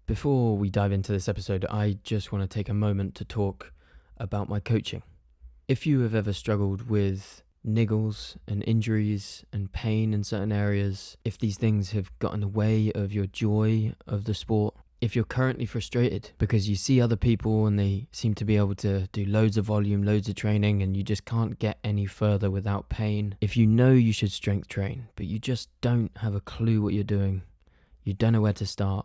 Before we dive into this episode, I just want to take a moment to talk about my coaching. If you have ever struggled with niggles and injuries and pain in certain areas, if these things have got in the way of your joy of the sport, if you're currently frustrated because you see other people and they seem to be able to do loads of volume, loads of training, and you just can't get any further without pain, if you know you should strength train, but you just don't have a clue what you're doing, you don't know where to start,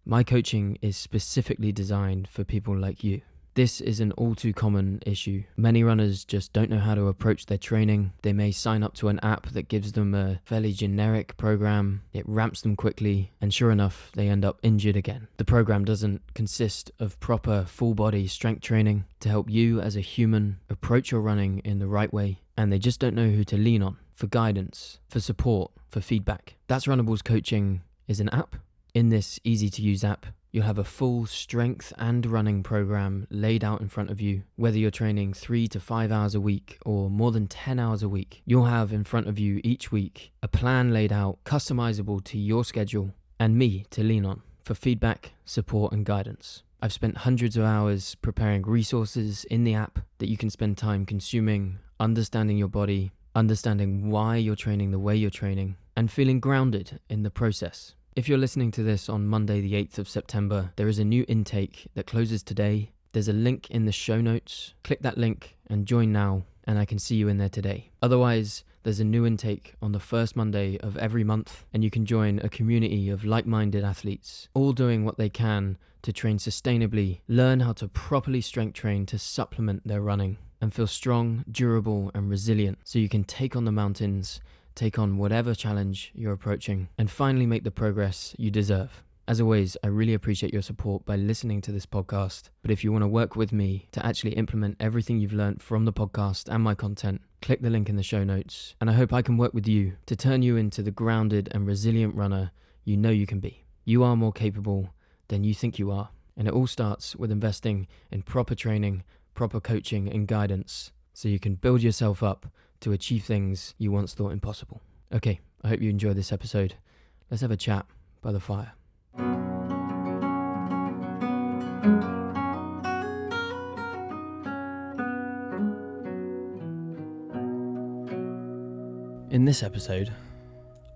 my coaching is specifically designed for people like you. This is an all too common issue. Many runners just don't know how to approach their training. They may sign up to an app that gives them a fairly generic program. It ramps them quickly, and sure enough, they end up injured again. The program doesn't consist of proper full body strength training to help you as a human approach your running in the right way, and they just don't know who to lean on for guidance, for support, for feedback. That's Runnable's coaching is an app. In this easy to use app, you'll have a full strength and running program laid out in front of you. Whether you're training 3 to 5 hours a week or more than 10 hours a week, you'll have in front of you each week a plan laid out, customizable to your schedule, and me to lean on for feedback, support, and guidance. I've spent hundreds of hours preparing resources in the app that you can spend time consuming, understanding your body, understanding why you're training the way you're training, and feeling grounded in the process. If you're listening to this on Monday the 8th of September, there is a new intake that closes today. There's a link in the show notes. Click that link and join now, and I can see you in there today. Otherwise, there's a new intake on the first Monday of every month, and you can join a community of like-minded athletes, all doing what they can to train sustainably, learn how to properly strength train to supplement their running, and feel strong, durable, and resilient so you can take on the mountains, take on whatever challenge you're approaching, and finally make the progress you deserve. As always, I really appreciate your support by listening to this podcast, but if you want to work with me to actually implement everything you've learned from the podcast and my content, click the link in the show notes, and I hope I can work with you to turn you into the grounded and resilient runner you know you can be. You are more capable than you think you are, and it all starts with investing in proper training, proper coaching, and guidance so you can build yourself up to achieve things you once thought impossible. Okay, I hope you enjoy this episode. Let's have a chat by the fire. In this episode,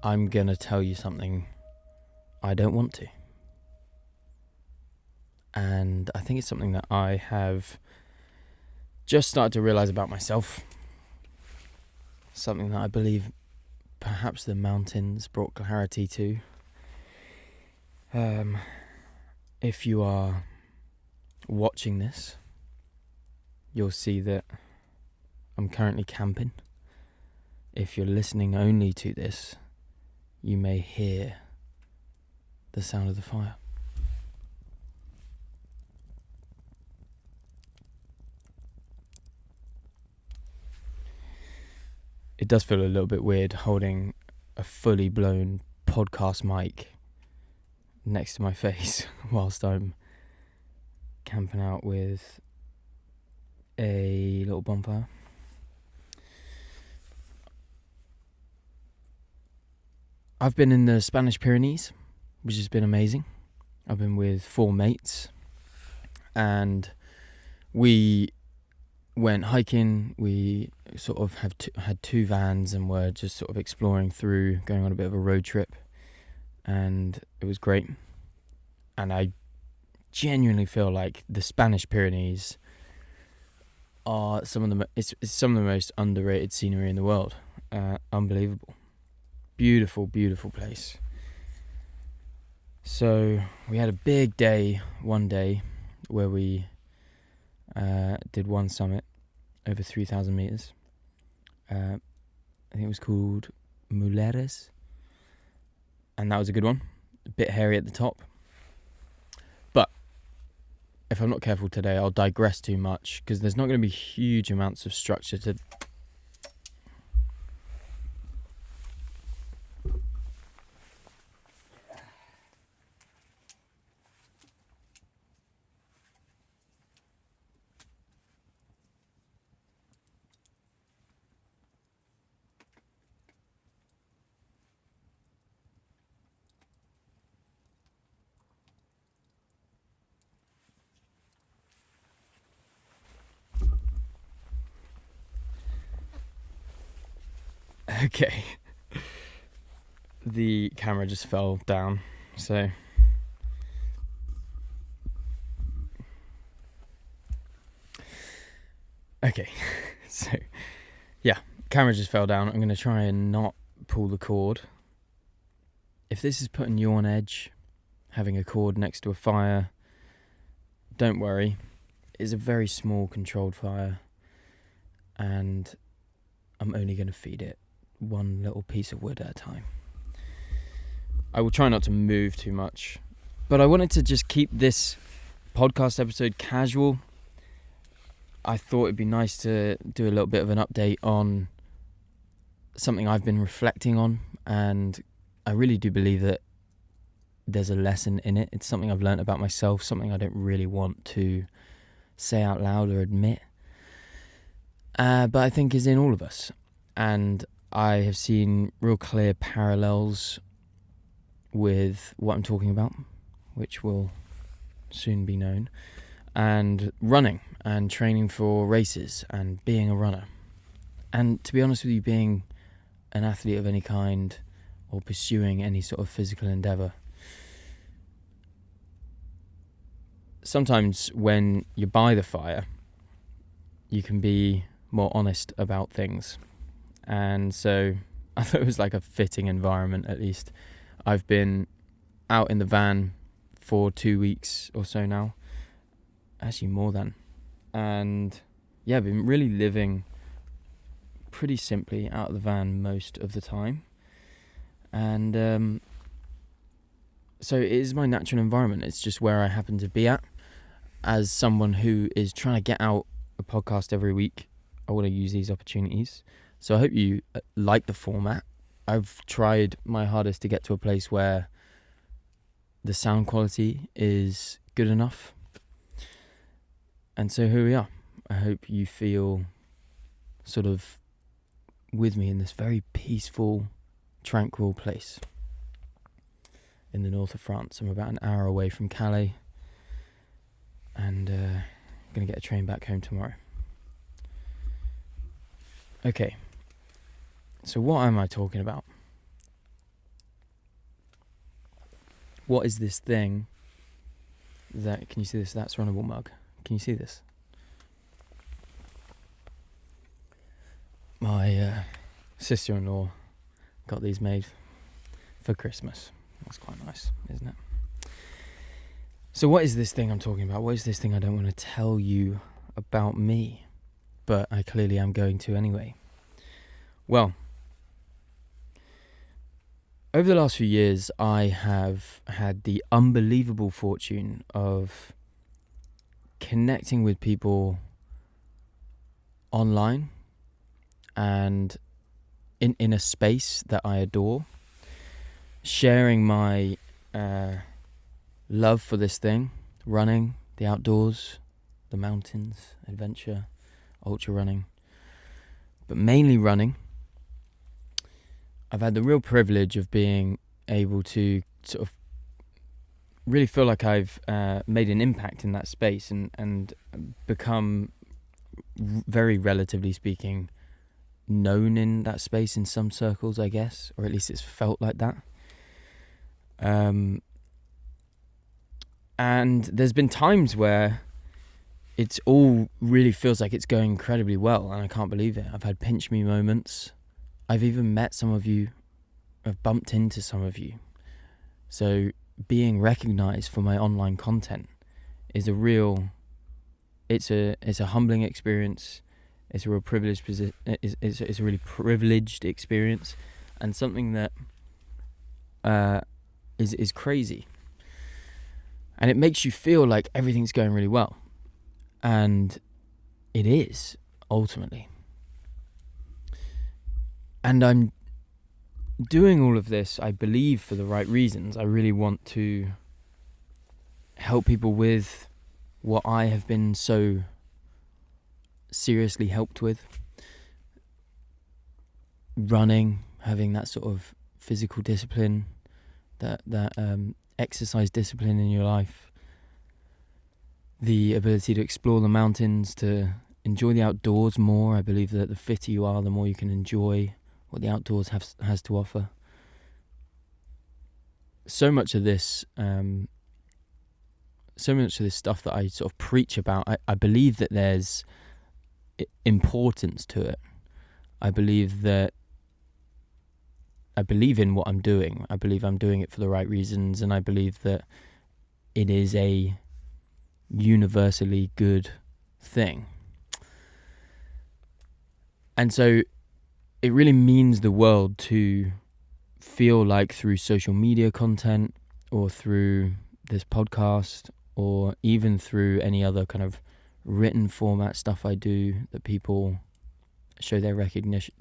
I'm gonna tell you something I don't want to. And I think it's something that I have just started to realize about myself. Something that I believe perhaps the mountains brought clarity to. If you are watching this, you'll see that I'm currently camping. If you're listening only to this, you may hear the sound of the fire. It does feel a little bit weird holding a fully blown podcast mic next to my face whilst I'm camping out with a little bonfire. I've been in the Spanish Pyrenees, which has been amazing. I've been with 4 mates, and we went hiking. We sort of had 2 vans and were just sort of exploring through, going on a bit of a road trip, and it was great. And I genuinely feel like the Spanish Pyrenees are some of the most underrated scenery in the world. Unbelievable, beautiful place. So we had a big day one day where we did one summit over 3,000 meters. I think it was called Muleres, and that was a good one. A bit hairy at the top, but if I'm not careful today, I'll digress too much because there's not going to be huge amounts of structure to. Okay. The camera just fell down, so... Okay, so, yeah, camera just fell down. I'm going to try and not pull the cord. If this is putting you on edge, having a cord next to a fire, don't worry. It's a very small controlled fire, and I'm only going to feed it one little piece of wood at a time. I will try not to move too much, but I wanted to just keep this podcast episode casual. I thought it'd be nice to do a little bit of an update on something I've been reflecting on, and I really do believe that there's a lesson in it. It's something I've learned about myself, something I don't really want to say out loud or admit, but I think is in all of us. And I have seen real clear parallels with what I'm talking about, which will soon be known, and running and training for races and being a runner. And to be honest with you, being an athlete of any kind or pursuing any sort of physical endeavour. Sometimes when you're by the fire, you can be more honest about things. And so I thought it was like a fitting environment, at least. I've been out in the van for 2 weeks or so now. Actually more than. And yeah, I've been really living pretty simply out of the van most of the time. And so it is my natural environment. It's just where I happen to be at. As someone who is trying to get out a podcast every week, I want to use these opportunities. So I hope you like the format. I've tried my hardest to get to a place where the sound quality is good enough. And so here we are. I hope you feel sort of with me in this very peaceful, tranquil place in the north of France. I'm about an hour away from Calais, and I'm going to get a train back home tomorrow. Okay, so what am I talking about? What is this thing that, can you see this? That's runnable mug. Can you see this? My sister-in-law got these made for Christmas. That's quite nice, isn't it? So what is this thing I'm talking about? What is this thing I don't want to tell you about me? But I clearly am going to anyway. Well, over the last few years, I have had the unbelievable fortune of connecting with people online and in a space that I adore, sharing my love for this thing, running, the outdoors, the mountains, adventure, ultra running, but mainly running. I've had the real privilege of being able to sort of really feel like I've made an impact in that space and become very relatively speaking known in that space in some circles, I guess, or at least it's felt like that. And there's been times where it's all really feels like it's going incredibly well, and I can't believe it. I've had pinch me moments. I've even met some of you, I've bumped into some of you. So being recognised for my online content is it's a humbling experience. It's a real privileged it's a really privileged experience, and something that is crazy. And it makes you feel like everything's going really well. And it is, ultimately. And I'm doing all of this, I believe, for the right reasons. I really want to help people with what I have been so seriously helped with. Running, having that sort of physical discipline, that exercise discipline in your life, the ability to explore the mountains, to enjoy the outdoors more. I believe that the fitter you are, the more you can enjoy what the outdoors has to offer. So much of this stuff that I sort of preach about, I believe that there's importance to it. I believe in what I'm doing. I believe I'm doing it for the right reasons, and I believe that it is a universally good thing. And so it really means the world to feel like through social media content or through this podcast or even through any other kind of written format stuff I do, that people show their recognition,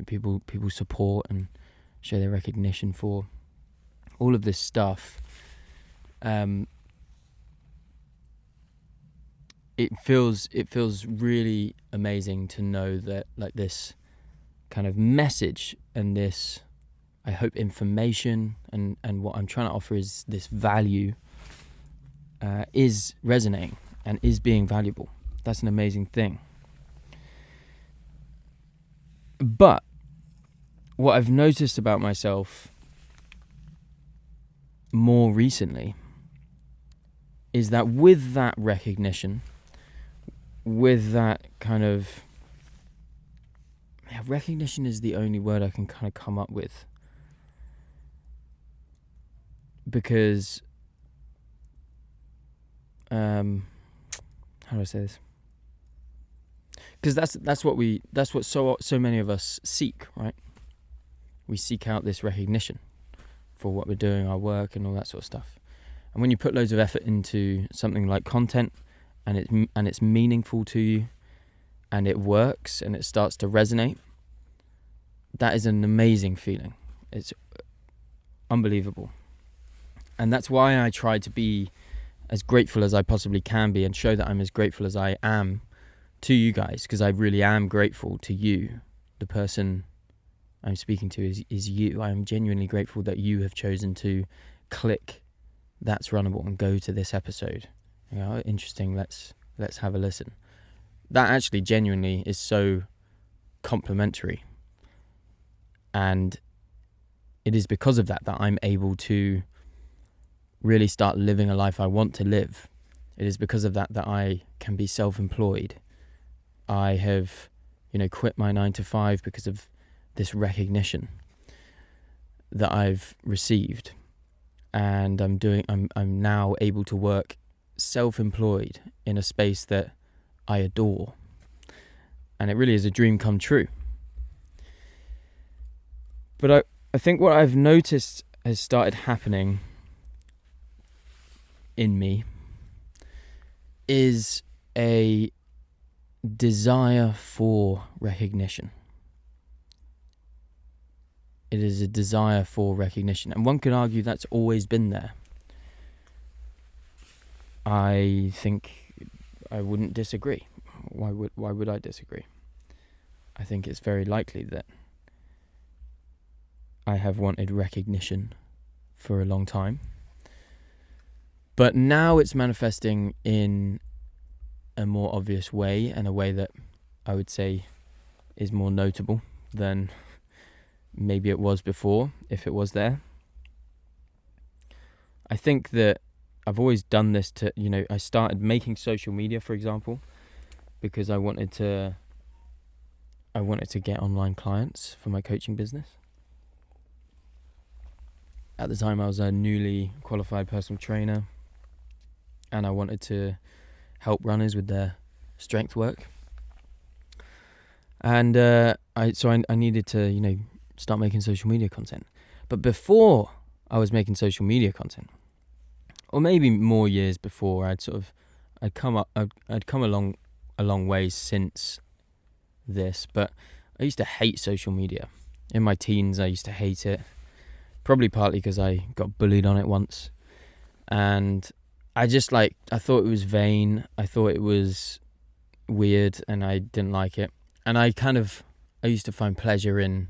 people support and show their recognition for. All of this stuff, it feels really amazing to know that like this kind of message and this, I hope, information and what I'm trying to offer is this value is resonating and is being valuable. That's an amazing thing. But what I've noticed about myself more recently is that with that recognition, with that kind of... recognition is the only word I can kind of come up with. Because... how do I say this? Because that's what so many of us seek, right? We seek out this recognition for what we're doing, our work, and all that sort of stuff. And when you put loads of effort into something like content, and it's meaningful to you, and it works, and it starts to resonate, that is an amazing feeling. It's unbelievable. And that's why I try to be as grateful as I possibly can be and show that I'm as grateful as I am to you guys, because I really am grateful to you. The person I'm speaking to is you. I am genuinely grateful that you have chosen to click That's Runnable and go to this episode. Interesting, let's have a listen. That actually genuinely is so complimentary. And it is because of that I'm able to really start living a life I want to live. It is because of that I can be self-employed. I have, quit my 9-to-5 because of this recognition that I've received. And I'm now able to work self-employed in a space that I adore. And it really is a dream come true. But I think what I've noticed has started happening in me is a desire for recognition. It is a desire for recognition. And one could argue that's always been there. I think I wouldn't disagree. Why would I disagree? I think it's very likely that I have wanted recognition for a long time. But now it's manifesting in a more obvious way, and a way that I would say is more notable than maybe it was before, if it was there. I think that I've always done this to, I started making social media, for example, because I wanted to get online clients for my coaching business. At the time, I was a newly qualified personal trainer, and I wanted to help runners with their strength work. And I needed to, start making social media content. But before I was making social media content, or maybe more years before, I'd come a long way since this. But I used to hate social media. In my teens, I used to hate it. Probably partly because I got bullied on it once. And I thought it was vain. I thought it was weird, and I didn't like it. And I used to find pleasure in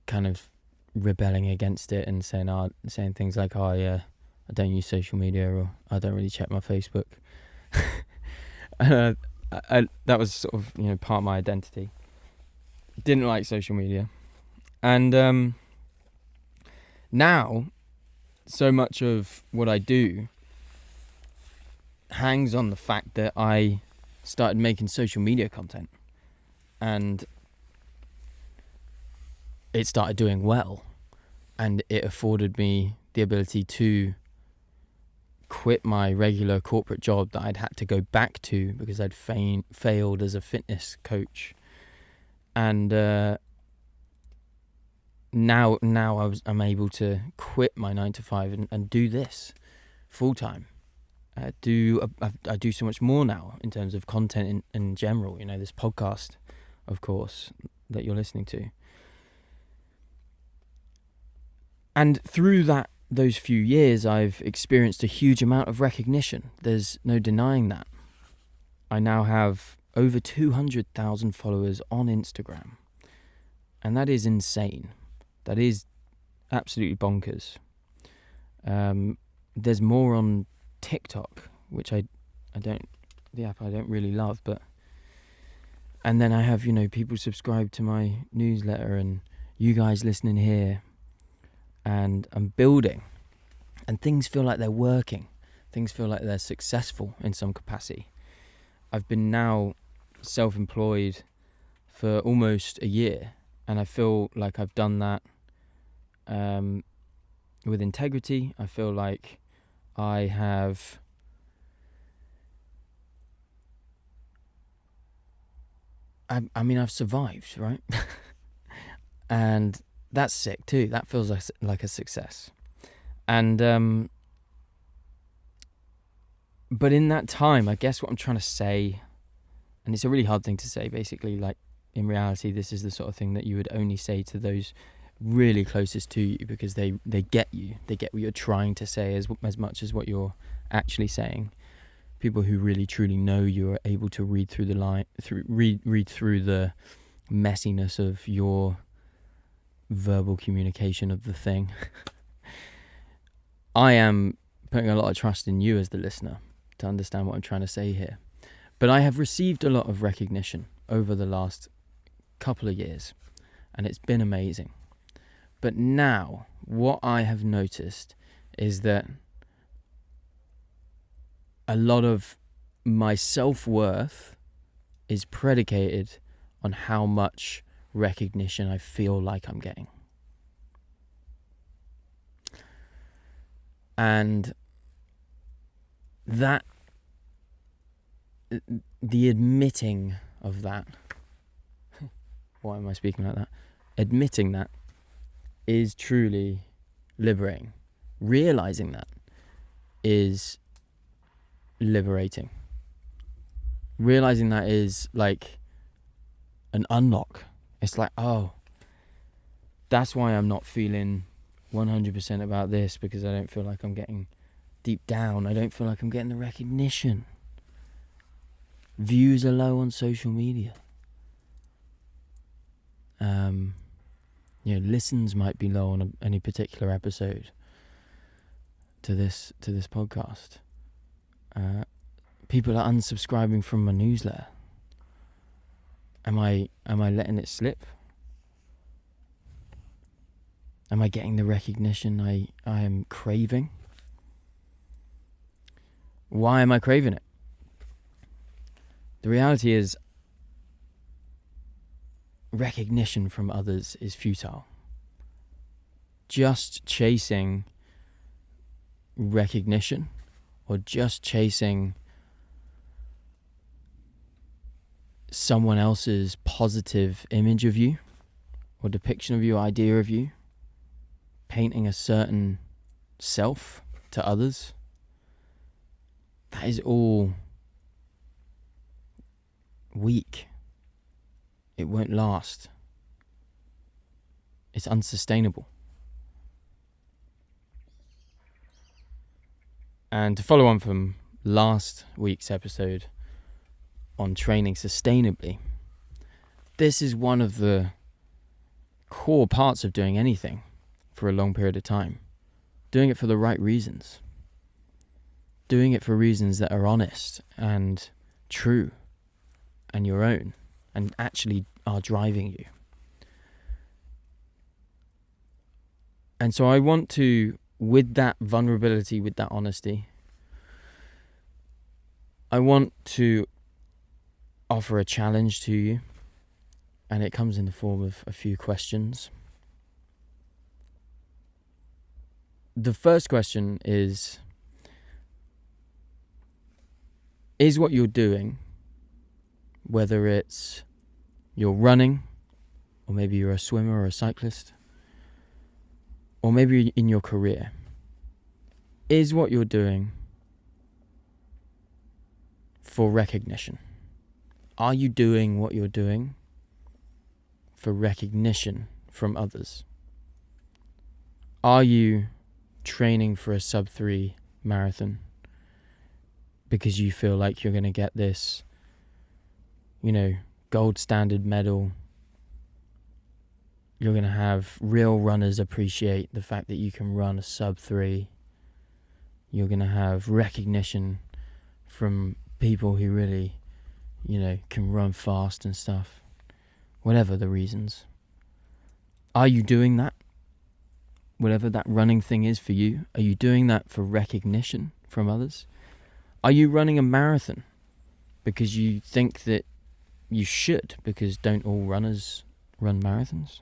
kind of rebelling against it and saying things like, oh yeah, I don't use social media, or I don't really check my Facebook. And that was sort of, part of my identity. didn't like social media. And now, so much of what I do hangs on the fact that I started making social media content. And it started doing well. And it afforded me the ability to quit my regular corporate job that I'd had to go back to because I'd failed as a fitness coach. And now I'm able to quit my 9 to 5 and do this full time. I do so much more now in terms of content in general. You know, this podcast, of course, that you're listening to. And through those few years, I've experienced a huge amount of recognition. There's no denying that. I now have over 200,000 followers on Instagram. And that is insane. That is absolutely bonkers. There's more on TikTok, which the app I don't really love, and then I have, people subscribe to my newsletter and you guys listening here, and I'm building, and things feel like they're working. Things feel like they're successful in some capacity. I've been now self-employed for almost a year, and I feel like I've done that with integrity. I feel like I've survived, right? And that's sick too. That feels like a success. And but in that time, I guess what I'm trying to say, and it's a really hard thing to say, basically, like, in reality, this is the sort of thing that you would only say to those really closest to you, because they get you. They get what you're trying to say as much as what you're actually saying. People who really truly know you are able to read through read through the messiness of your verbal communication of the thing. I am putting a lot of trust in you as the listener to understand what I'm trying to say here. But I have received a lot of recognition over the last couple of years, and it's been amazing. But now, what I have noticed is that a lot of my self-worth is predicated on how much recognition I feel like I'm getting. And that, the admitting of that, why am I speaking like that? Admitting that is truly liberating. Realizing that is liberating. Realizing that is like an unlock. It's like, oh, that's why I'm not feeling 100% about this, because I don't feel like I'm getting deep down. I don't feel like I'm getting the recognition. Views are low on social media. Listens might be low on any particular episode to this podcast. People are unsubscribing from my newsletter. Am I letting it slip? Am I getting the recognition I am craving? Why am I craving it? The reality is, recognition from others is futile. Just chasing recognition, or just chasing someone else's positive image of you, or depiction of you, idea of you, painting a certain self to others, that is all weak. It won't last. It's unsustainable. And to follow on from last week's episode on training sustainably, this is one of the core parts of doing anything for a long period of time. Doing it for the right reasons. Doing it for reasons that are honest and true and your own, and actually are driving you. And so I want to, with that vulnerability, with that honesty, I want to offer a challenge to you, and it comes in the form of a few questions. The first question is what you're doing, whether it's you're running, or maybe you're a swimmer or a cyclist, or maybe in your career, is what you're doing for recognition? Are you doing what you're doing for recognition from others? Are you training for a sub-3 marathon because you feel like you're going to get this, gold standard medal? You're going to have real runners appreciate the fact that you can run a sub-3. You're going to have recognition from people who really, can run fast and stuff. Whatever the reasons. Are you doing that? Whatever that running thing is for you, are you doing that for recognition from others? Are you running a marathon because you think that you should, because don't all runners run marathons?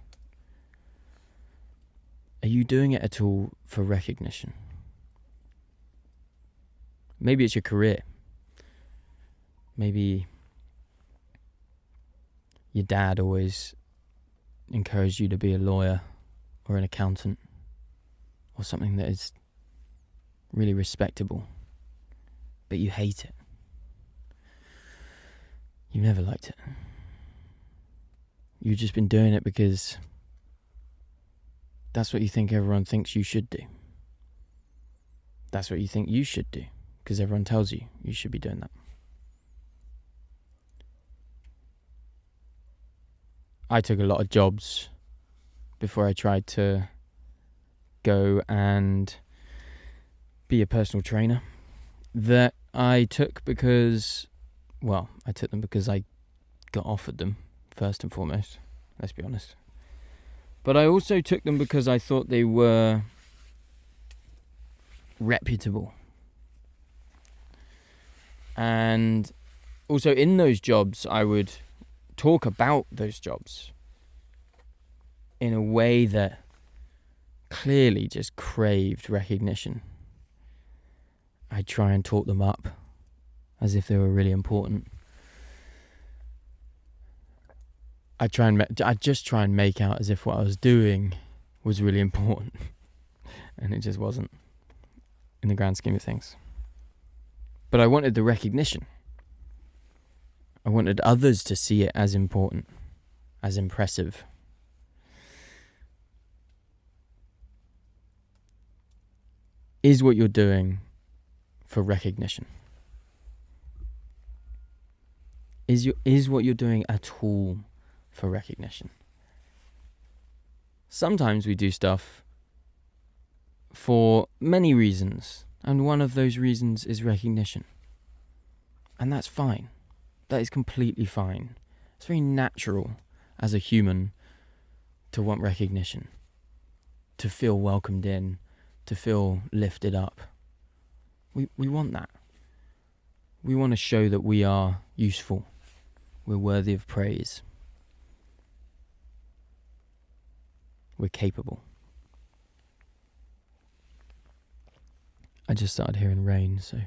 Are you doing it at all for recognition? Maybe it's your career. Maybe your dad always encouraged you to be a lawyer or an accountant or something that is really respectable, but you hate it. You never liked it. You've just been doing it because that's what you think everyone thinks you should do. That's what you think you should do because everyone tells you you should be doing that. I took a lot of jobs before I tried to go and be a personal trainer that I took because, I took them because I got offered them, first and foremost, let's be honest. But I also took them because I thought they were reputable. And also in those jobs, I would talk about those jobs in a way that clearly just craved recognition. I'd try and talk them up as if they were really important. I'd just try and make out as if what I was doing was really important. And it just wasn't in the grand scheme of things. But I wanted the recognition. I wanted others to see it as important, as impressive. Is what you're doing for recognition? Is what you're doing at all for recognition? Sometimes we do stuff for many reasons, and one of those reasons is recognition. And that's fine. That is completely fine. It's very natural as a human to want recognition, to feel welcomed in, to feel lifted up. We want that. We want to show that we are useful. We're worthy of praise. We're capable. I just started hearing rain, so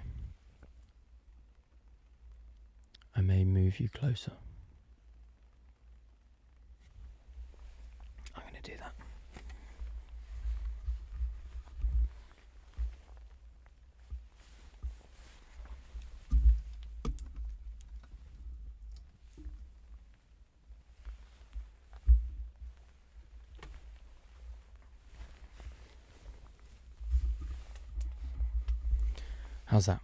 I may move you closer. I'm going to do that. How's that?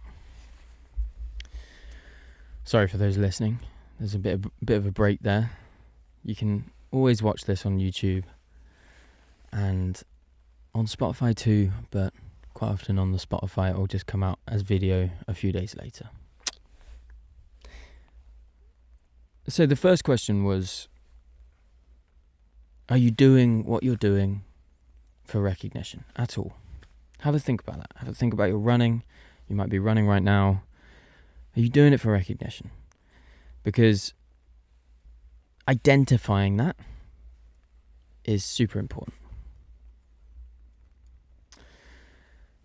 Sorry for those listening. There's a bit of a break there. You can always watch this on YouTube and on Spotify too, but quite often on the Spotify it will just come out as video a few days later. So the first question was, are you doing what you're doing for recognition at all? Have a think about that. Have a think about your running. You might be running right now. Are you doing it for recognition? Because identifying that is super important.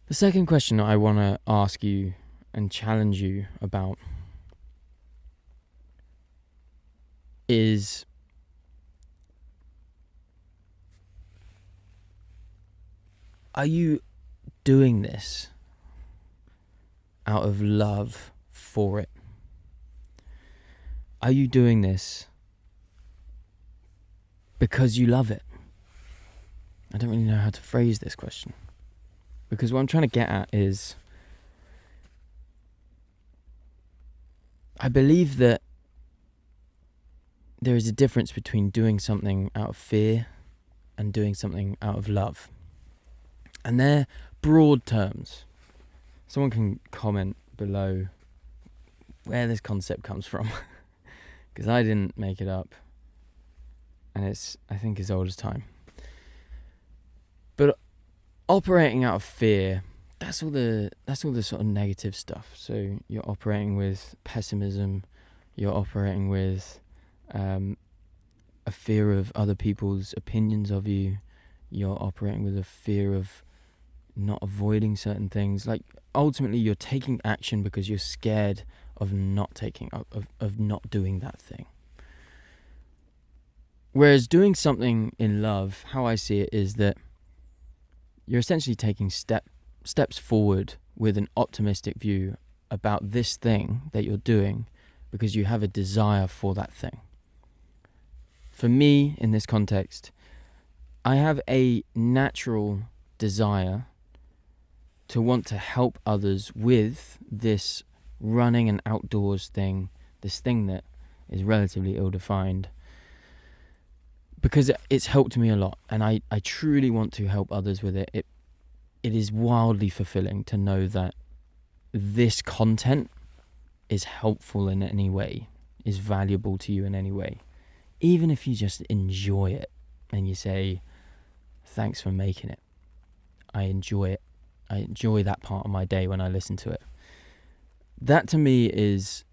The second question I want to ask you and challenge you about is, are you doing this out of love for it? Are you doing this because you love it? I don't really know how to phrase this question. Because what I'm trying to get at is, I believe that there is a difference between doing something out of fear and doing something out of love. And they're broad terms. Someone can comment below where this concept comes from. Because I didn't make it up. And it's, I think, as old as time. But operating out of fear, that's all the sort of negative stuff. So you're operating with pessimism, you're operating with a fear of other people's opinions of you, you're operating with a fear of not avoiding certain things. Like, ultimately you're taking action because you're scared of not doing that thing. Whereas doing something in love, how I see it, is that you're essentially taking steps forward with an optimistic view about this thing that you're doing because you have a desire for that thing. For me, in this context, I have a natural desire to want to help others with this running and outdoors thing, this thing that is relatively ill-defined, because it's helped me a lot, and I truly want to help others with it. It is wildly fulfilling to know that this content is helpful in any way, is valuable to you in any way. Even if you just enjoy it and you say, thanks for making it. I enjoy it. I enjoy that part of my day when I listen to it. That to me is,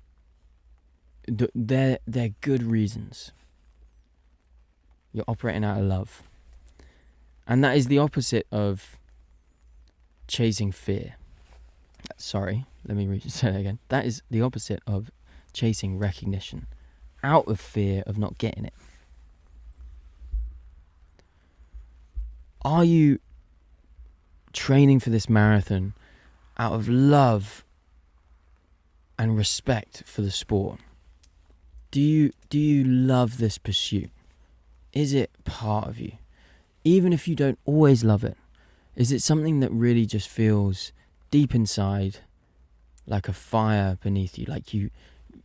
they're good reasons. You're operating out of love. And that is the opposite of chasing fear. Sorry, let me say that again. That is the opposite of chasing recognition, out of fear of not getting it. Are you training for this marathon out of love and respect for the sport? Do you love this pursuit? Is it part of you? Even if you don't always love it, is it something that really just feels deep inside like a fire beneath you, like you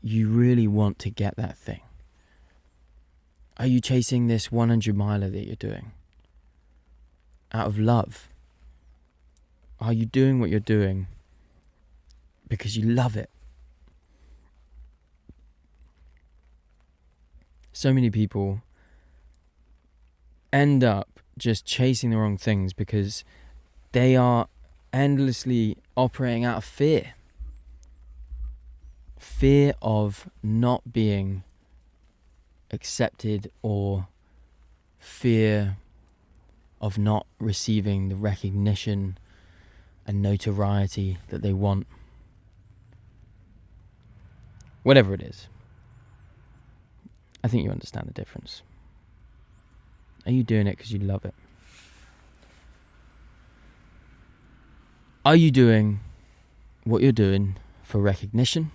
really want to get that thing? Are you chasing this 100 miler that you're doing out of love? Are you doing what you're doing because you love it? So many people end up just chasing the wrong things because they are endlessly operating out of fear. Fear of not being accepted, or fear of not receiving the recognition and notoriety that they want. Whatever it is. I think you understand the difference. Are you doing it because you love it? Are you doing what you're doing for recognition?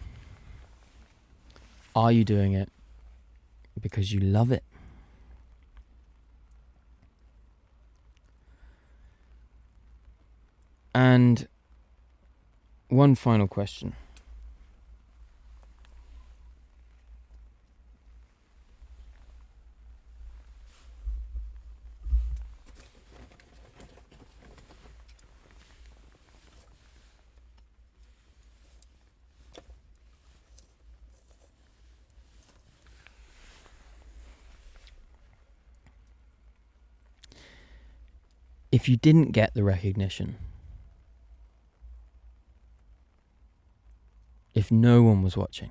Are you doing it because you love it? And one final question. if you didn't get the recognition, if no one was watching,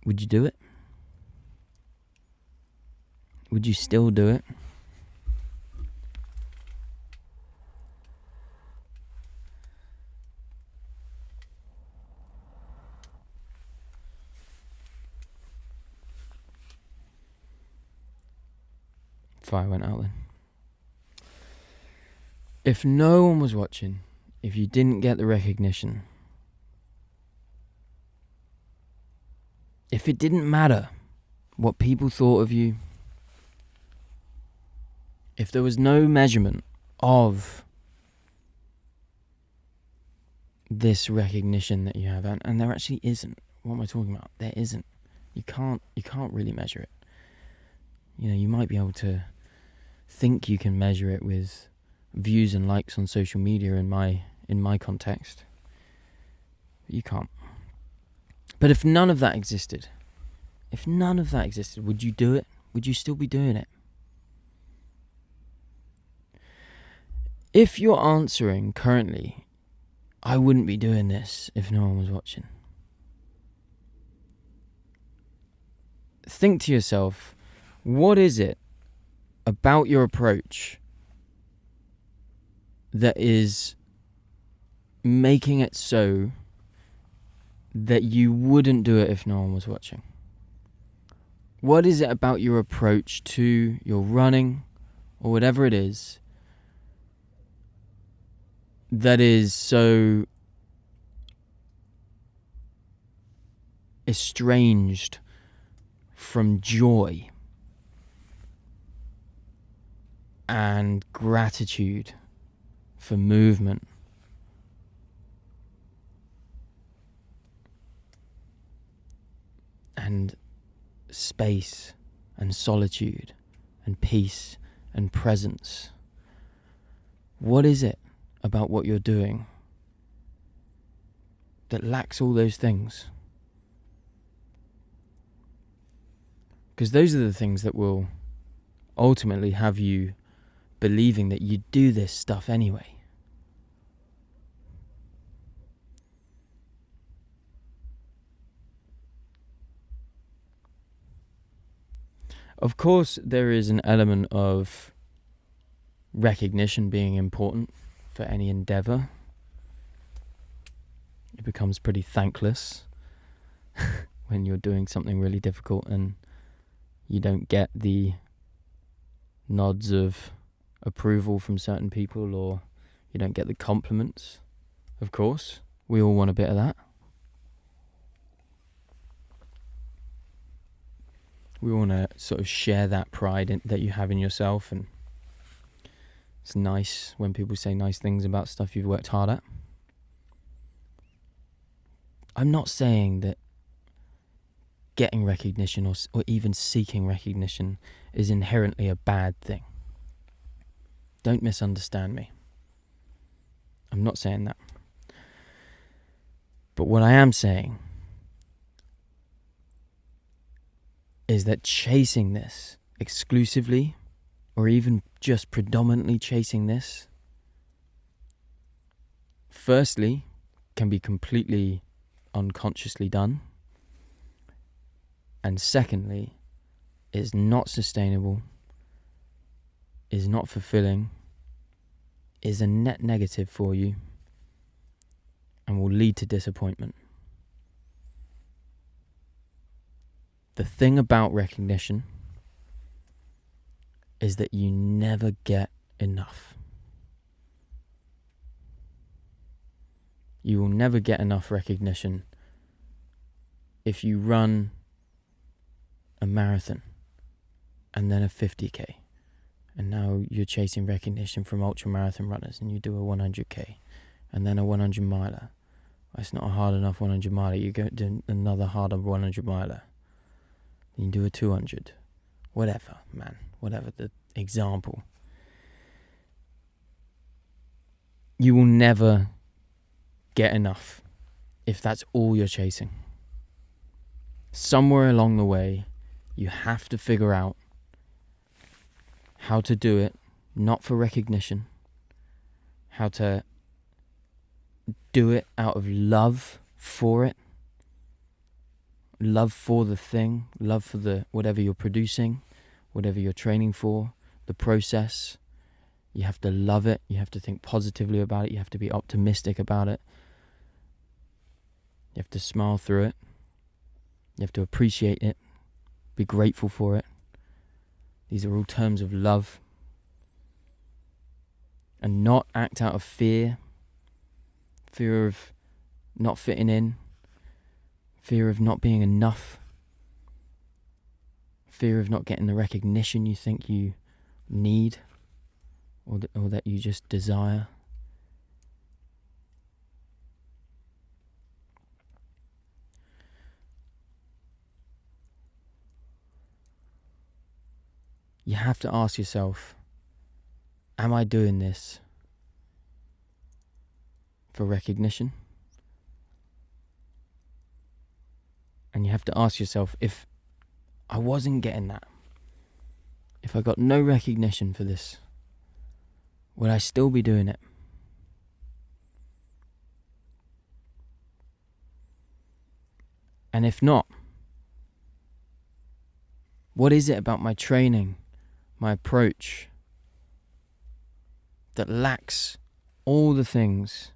would you do it? Would you still do it? Fire went out then. If no one was watching, if you didn't get the recognition, if it didn't matter what people thought of you, if there was no measurement of this recognition that you have, and there actually isn't. What am I talking about? There isn't. You can't really measure it. You know, you might be able to think you can measure it with views and likes on social media in my context. But you can't. But if none of that existed, would you do it? Would you still be doing it? If you're answering currently, I wouldn't be doing this if no one was watching, think to yourself, what is it about your approach that is making it so that you wouldn't do it if no one was watching? What is it about your approach to your running or whatever it is that is so estranged from joy and gratitude for movement and space and solitude and peace and presence? What is it about what you're doing that lacks all those things? Because those are the things that will ultimately have you believing that you do this stuff anyway. Of course, there is an element of recognition being important for any endeavor. It becomes pretty thankless when you're doing something really difficult and you don't get the nods of approval from certain people, or you don't get the compliments. Of course, we all want a bit of that. We want to sort of share that pride that you have in yourself, and it's nice when people say nice things about stuff you've worked hard at. I'm not saying that getting recognition or even seeking recognition is inherently a bad thing. Don't misunderstand me. I'm not saying that. But what I am saying is that chasing this exclusively, or even just predominantly chasing this, firstly, can be completely unconsciously done. And secondly, is not sustainable, is not fulfilling, is a net negative for you, and will lead to disappointment. The thing about recognition is that you never get enough. You will never get enough recognition if you run a marathon and then a 50k, and now you're chasing recognition from ultra marathon runners, and you do a 100k and then a 100 miler. That's not a hard enough 100 miler. You go do another harder 100 miler. Then you do a 200. Whatever, man. Whatever the example. You will never get enough if that's all you're chasing. Somewhere along the way, you have to figure out how to do it, not for recognition, how to do it out of love for it, love for the thing, love for the whatever you're producing, whatever you're training for, the process. You have to love it. You have to think positively about it. You have to be optimistic about it. You have to smile through it. You have to appreciate it. Be grateful for it. These are all terms of love. And not act out of fear of not fitting in, fear of not being enough, fear of not getting the recognition you think you need or that you just desire. You have to ask yourself, am I doing this for recognition? And you have to ask yourself, if I wasn't getting that, if I got no recognition for this, would I still be doing it? And if not, what is it about my training, my approach, that lacks all the things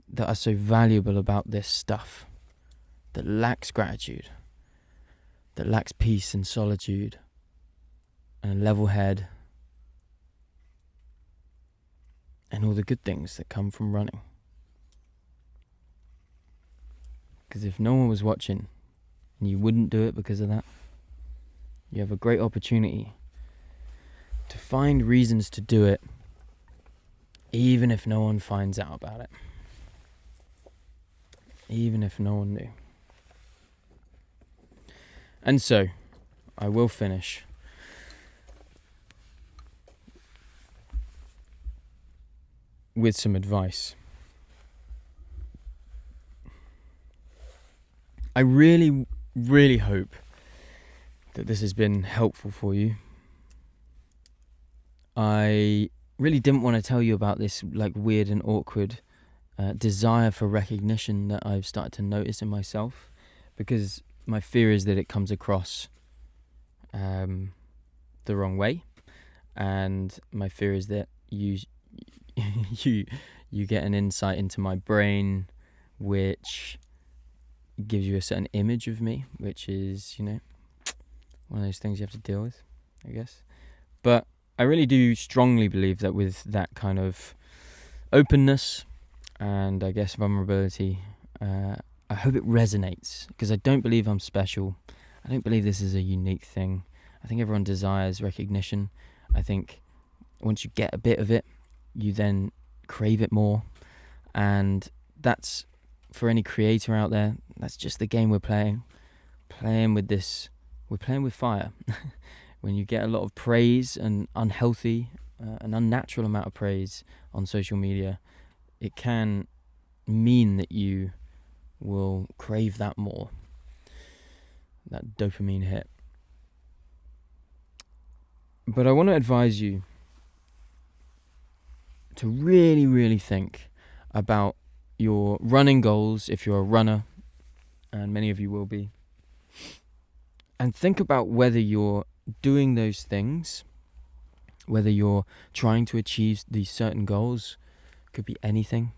that are so valuable about this stuff, that lacks gratitude, that lacks peace and solitude and a level head and all the good things that come from running? Because if no one was watching and you wouldn't do it because of that, you have a great opportunity to find reasons to do it, even if no one finds out about it. Even if no one knew. And so, I will finish with some advice. I really, really hope that this has been helpful for you. I really didn't want to tell you about this weird and awkward desire for recognition that I've started to notice in myself, because my fear is that it comes across the wrong way, and my fear is that you get an insight into my brain which gives you a certain image of me, which is, one of those things you have to deal with, I guess. But I really do strongly believe that with that kind of openness and, I guess, vulnerability, I hope it resonates, because I don't believe I'm special. I don't believe this is a unique thing. I think everyone desires recognition. I think once you get a bit of it, you then crave it more. And that's, for any creator out there, that's just the game we're playing. Playing with this, we're playing with fire. When you get a lot of praise, and unhealthy, an unnatural amount of praise on social media, it can mean that you will crave that more, that dopamine hit. But I want to advise you to really, really think about your running goals, if you're a runner, and many of you will be, and think about whether you're doing those things, whether you're trying to achieve these certain goals. Could be anything.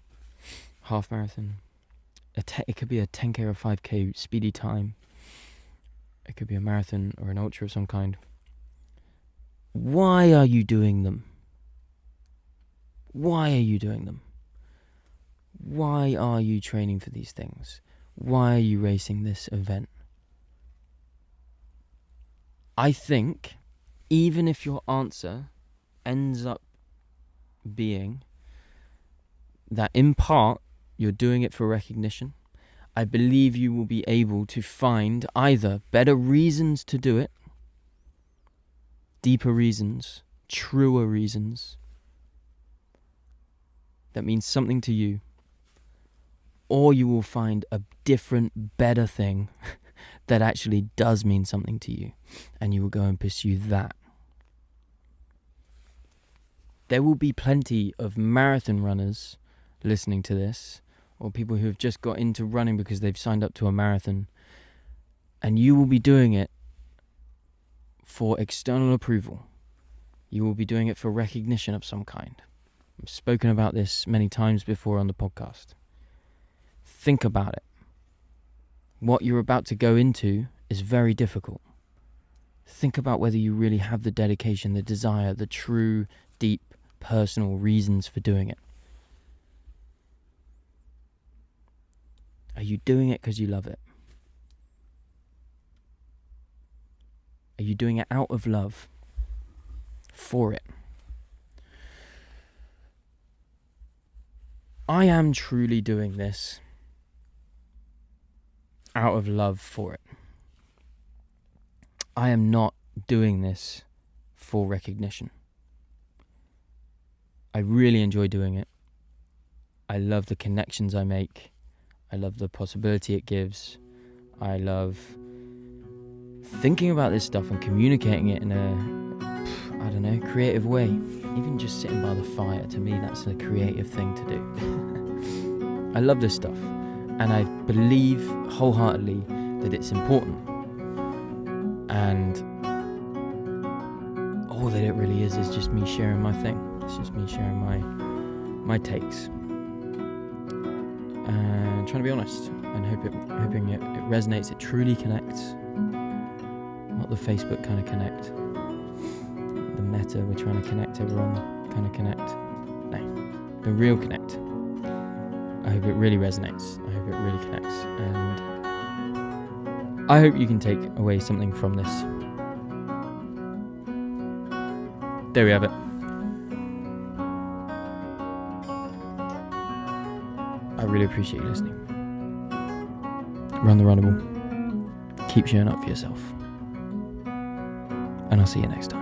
Half marathon. It could be a 10k or 5k speedy time. It could be a marathon or an ultra of some kind. Why are you doing them? Why are you doing them? Why are you training for these things? Why are you racing this event? I think, even if your answer ends up being that in part you're doing it for recognition, I believe you will be able to find either better reasons to do it, deeper reasons, truer reasons that means something to you, or you will find a different, better thing that actually does mean something to you, and you will go and pursue that. There will be plenty of marathon runners listening to this, or people who have just got into running because they've signed up to a marathon, and you will be doing it for external approval. You will be doing it for recognition of some kind. I've spoken about this many times before on the podcast. Think about it. What you're about to go into is very difficult. Think about whether you really have the dedication, the desire, the true, deep, personal reasons for doing it. Are you doing it because you love it? Are you doing it out of love for it? I am truly doing this out of love for it. I am not doing this for recognition. I really enjoy doing it. I love the connections I make. I love the possibility it gives. I love thinking about this stuff and communicating it in a, creative way. Even just sitting by the fire, to me, that's a creative thing to do. I love this stuff. And I believe wholeheartedly that it's important. And all that it really is just me sharing my thing. It's just me sharing my takes. And trying to be honest. And hoping it resonates, it truly connects. Not the Facebook kind of connect. The meta, we're trying to connect everyone kind of connect. No, the real connect. I hope it really resonates. I hope it really connects. And I hope you can take away something from this. There we have it. I really appreciate you listening. Run the runnable. Keep showing up for yourself. And I'll see you next time.